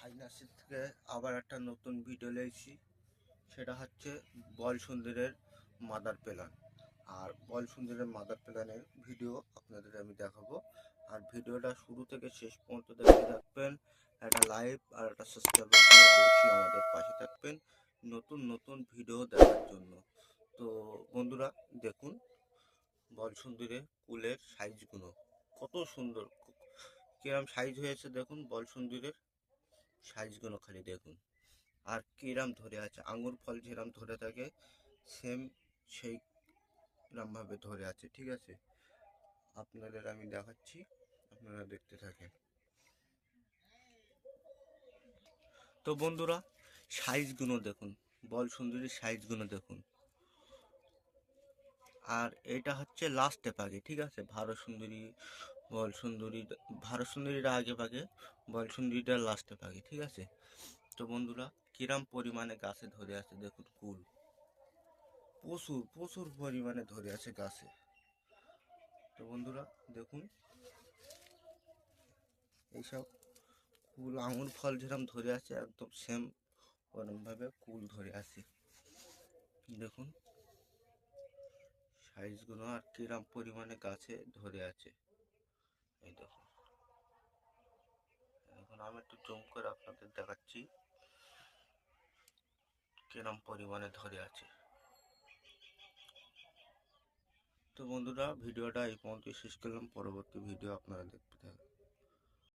সাইনাসের থেকে আবার একটা নতুন ভিডিও লেগেছি, সেটা হচ্ছে বলসুন্দরের মাদার প্ল্যান। আর বলসুন্দরের মাদার প্ল্যানের ভিডিও আপনাদের আমি দেখাবো। আর ভিডিওটা শুরু থেকে শেষ পর্যন্ত দেখতে থাকবেন। একটা লাইক আর একটা সাবস্ক্রাইব করে অবশ্যই আমাদের পাশে থাকবেন নতুন নতুন ভিডিও দেখার জন্য। তো বন্ধুরা দেখুন বলসুন্দরের কুলের সাইজগুলো কত সুন্দর, কিরম সাইজ হয়েছে দেখুন। বলসুন্দরের সাইজগুলো খালি দেখুন, আর কিরাম ধরে আছে, আঙুর ফল যেরাম ধরে থাকে সেম সেই ভাবে ধরে আছে। ঠিক আছে, আপনাদের আমি দেখাচ্ছি, আপনারা দেখতে থাকেন। তো বন্ধুরা সাইজগুলো দেখুন, বলসুন্দরীর সাইজগুলো দেখুন। আর এটা হচ্ছে লাস্টে পাগে, ঠিক আছে। ভারত সুন্দরীরা আগে পাগে, বলসুন্দরীটা লাস্টে পাগে, ঠিক আছে। তো বন্ধুরা কিরাম পরিমাণে গাছে ধরে আছে দেখুন, কুল প্রচুর প্রচুর পরিমাণে ধরে আছে গাছে। তো বন্ধুরা দেখুন এইসব কুল, আঙুর ফল যেরকম ধরে আছে একদম সেম ওরমভাবে কুল ধরে আছে। দেখুন সাইজগুলো আর কিরাম পরিমাণে গাছে ধরে আছে। এই দেখুন, এখন আমি একটু জুম করে আপনাদের দেখাচ্ছি কিরম পরিমাণে ধরে আছে। তো বন্ধুরা ভিডিওটা এই পর্যন্ত শেষ করলাম, পরবর্তী ভিডিও আপনারা দেখতে থাকুন।